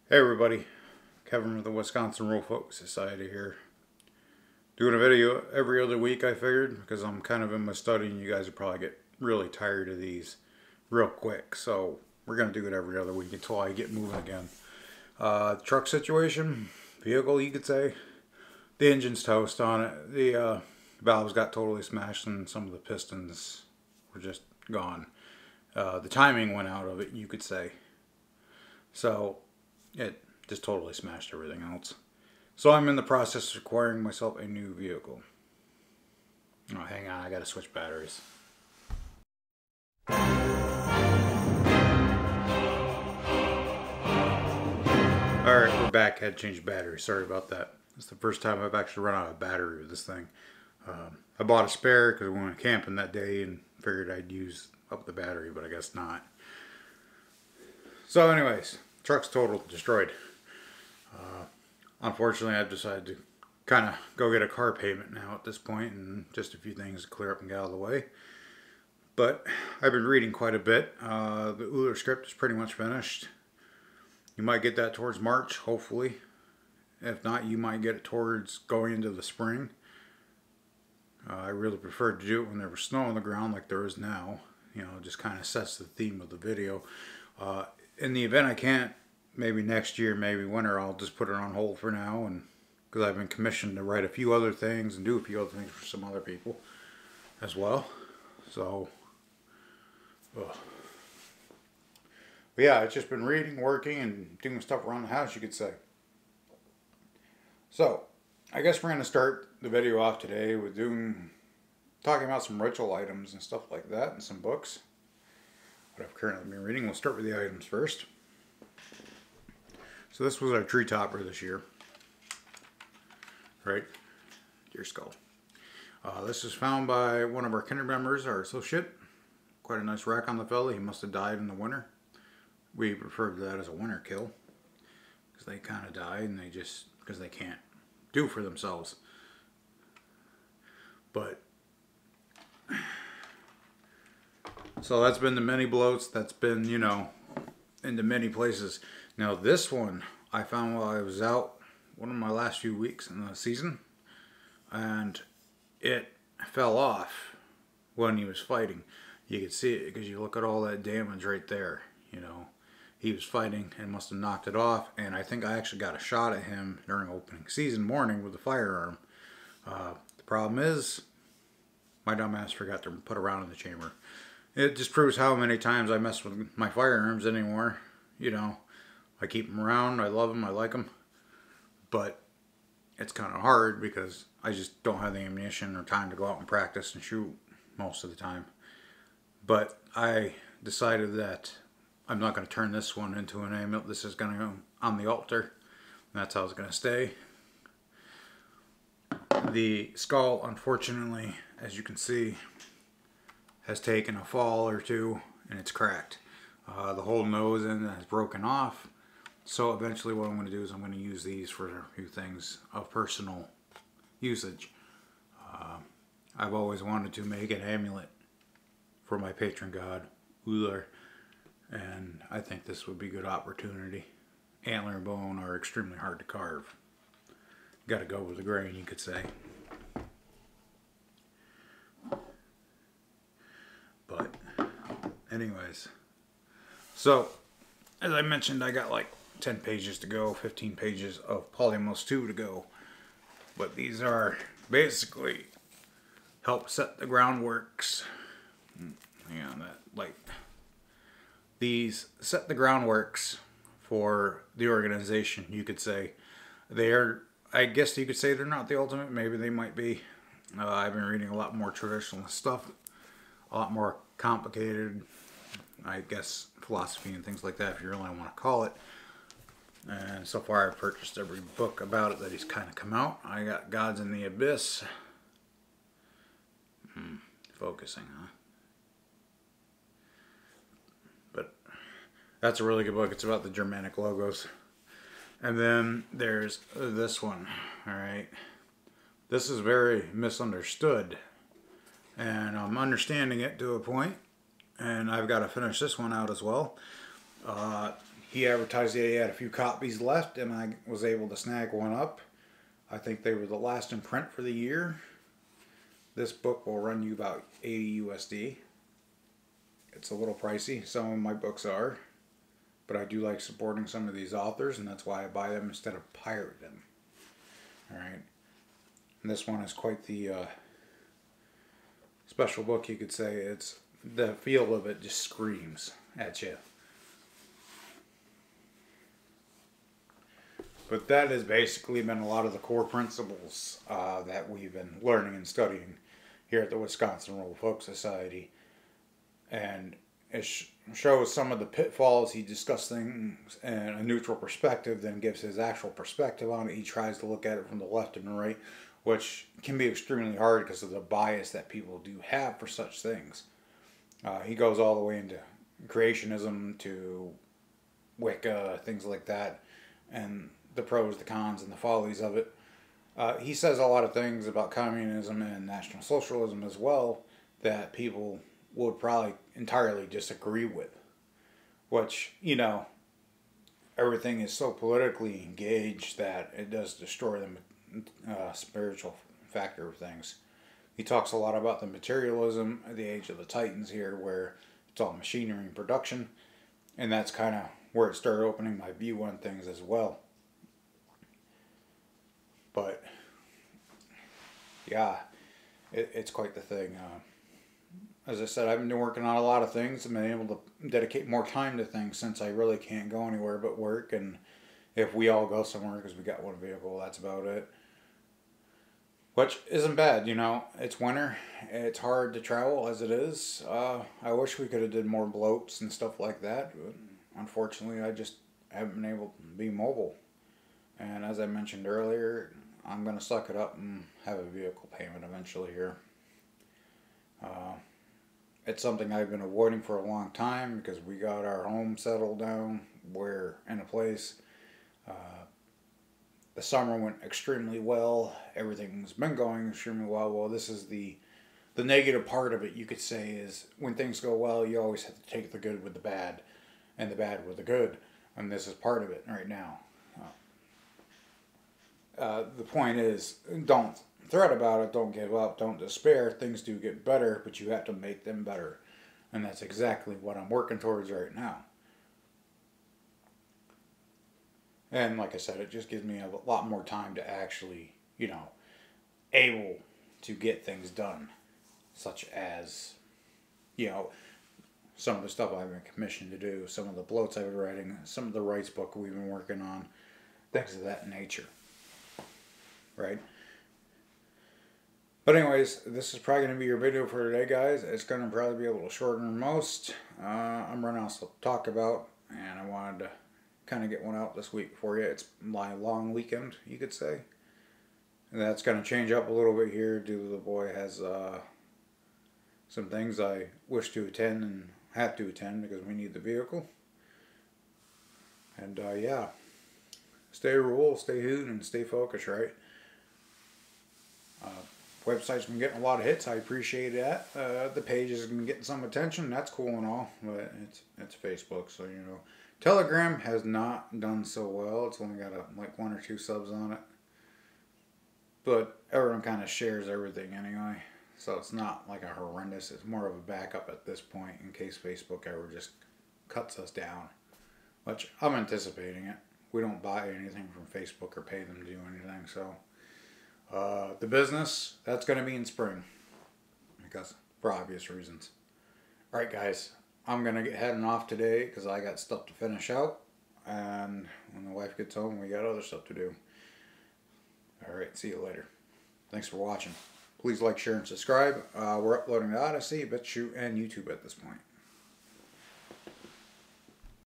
Hey everybody, Kevin with the Wisconsin Rural Folk Society here. Doing a video every other week, I figured, because I'm kind of in my study and you guys would probably get really tired of these real quick. So we're going to do it every other week until I get moving again. Truck situation, vehicle you could say. The engine's toast on it. The valves got totally smashed and some of the pistons were just gone. The timing went out of it, you could say. So it just totally smashed everything else. So I'm in the process of acquiring myself a new vehicle. Oh, hang on, I gotta switch batteries. Alright, we're back. Had to change batteries. Sorry about that. It's the first time I've actually run out of battery with this thing. I bought a spare because we went camping that day and figured I'd use up the battery, but I guess not. So anyways, truck's total destroyed. Unfortunately, I've decided to kind of go get a car payment now at this point and just a few things to clear up and get out of the way. But I've been reading quite a bit. The Uller script is pretty much finished. You might get that towards March, hopefully. If not, you might get it towards going into the spring. I really prefer to do it when there was snow on the ground like there is now. You know, it just kind of sets the theme of the video. In the event I can't, maybe next year, maybe winter, I'll just put it on hold for now, and because I've been commissioned to write a few other things and do a few other things for some other people as well. So, but yeah, it's just been reading, working, and doing stuff around the house, you could say. So, I guess we're going to start the video off today with talking about some ritual items and stuff like that, and some books. What I've currently been reading. We'll start with the items first. So this was our tree topper this year. Right? Deer skull. This was found by one of our kinder members, our associate. Quite a nice rack on the fella. He must have died in the winter. We refer to that as a winter kill. Because they kind of died and because they can't do for themselves. But so that's been the many bloats. That's been, you know, into many places. Now this one I found while I was out one of my last few weeks in the season, and it fell off when he was fighting. You could see it because you look at all that damage right there. You know, he was fighting and must have knocked it off, and I think I actually got a shot at him during opening season morning with a firearm. The problem is my dumbass forgot to put a round in the chamber. It just proves how many times I mess with my firearms anymore. You know, I keep them around, I love them, I like them, but it's kind of hard because I just don't have the ammunition or time to go out and practice and shoot most of the time. But I decided that I'm not going to turn this one into an amulet. This is going to go on the altar, and that's how it's going to stay. The skull, unfortunately, as you can see, has taken a fall or two and it's cracked. The whole nose end has broken off. So eventually what I'm going to do is I'm going to use these for a few things of personal usage. I've always wanted to make an amulet for my patron god, Uller, and I think this would be a good opportunity. Antler and bone are extremely hard to carve. Got to go with the grain, you could say. But anyways, so as I mentioned, I got like 10 pages to go, 15 pages of Polymos 2 to go. But these are basically help set the groundworks. Hang on, that light. These set the groundworks for the organization, you could say. They are, I guess you could say they're not the ultimate, maybe they might be. I've been reading a lot more traditional stuff, a lot more complicated, I guess, philosophy and things like that, if you really want to call it. And so far I've purchased every book about it that he's kind of come out. I got Gods in the Abyss. Focusing, huh? But that's a really good book. It's about the Germanic logos. And then there's this one, alright? This is very misunderstood. And I'm understanding it to a point. And I've got to finish this one out as well. he advertised that he had a few copies left, and I was able to snag one up. I think they were the last in print for the year. This book will run you about 80 USD. It's a little pricey. Some of my books are. But I do like supporting some of these authors, and that's why I buy them instead of pirate them. Alright. And this one is quite the special book, you could say. It's the feel of it just screams at you. But that has basically been a lot of the core principles that we've been learning and studying here at the Wisconsin Rural Folk Society. And it shows some of the pitfalls. He discusses things in a neutral perspective, then gives his actual perspective on it. He tries to look at it from the left and the right, which can be extremely hard because of the bias that people do have for such things. He goes all the way into creationism to Wicca, things like that, and the pros, the cons, and the follies of it. He says a lot of things about communism and National Socialism as well that people would probably entirely disagree with. Which, you know, everything is so politically engaged that it does destroy the spiritual factor of things. He talks a lot about the materialism, the age of the Titans here, where it's all machinery and production. And that's kind of where it started opening my view on things as well. But, yeah, it's quite the thing. As I said, I've been working on a lot of things. I've been able to dedicate more time to things since I really can't go anywhere but work. And if we all go somewhere because we got one vehicle, that's about it. Which isn't bad, you know. It's winter. It's hard to travel as it is. I wish we could have did more bloats and stuff like that. But unfortunately, I just haven't been able to be mobile. And as I mentioned earlier, I'm going to suck it up and have a vehicle payment eventually here. It's something I've been avoiding for a long time because we got our home settled down. We're in a place. The summer went extremely well. Everything's been going extremely well. Well, this is the negative part of it, you could say, is when things go well, you always have to take the good with the bad and the bad with the good. And this is part of it right now. The point is, don't fret about it, don't give up, don't despair. Things do get better, but you have to make them better. And that's exactly what I'm working towards right now. And like I said, it just gives me a lot more time to actually, you know, able to get things done. Such as, you know, some of the stuff I've been commissioned to do, some of the bloats I've been writing, some of the rights book we've been working on, things of that nature. Right? But anyways, this is probably going to be your video for today, guys. It's going to probably be a little shorter than most. I'm running out of stuff to talk about, and I wanted to kind of get one out this week for you. It's my long weekend, you could say. And that's going to change up a little bit here due to the boy has some things I wish to attend and have to attend because we need the vehicle. And yeah, stay rural, stay hoot, and stay focused, right? Website's been getting a lot of hits. I appreciate that. The page has been getting some attention. That's cool and all, but it's Facebook, so you know. Telegram has not done so well. It's only got like 1 or 2 subs on it. But everyone kind of shares everything anyway, so it's not like a horrendous. It's more of a backup at this point in case Facebook ever just cuts us down, which I'm anticipating it. We don't buy anything from Facebook or pay them to do anything, so. The business, that's going to be in spring, because for obvious reasons. Alright guys, I'm going to get heading off today because I got stuff to finish out, and when the wife gets home we got other stuff to do. Alright, see you later. Thanks for watching. Please like, share, and subscribe. We're uploading to Odyssey, BitChute, and YouTube at this point.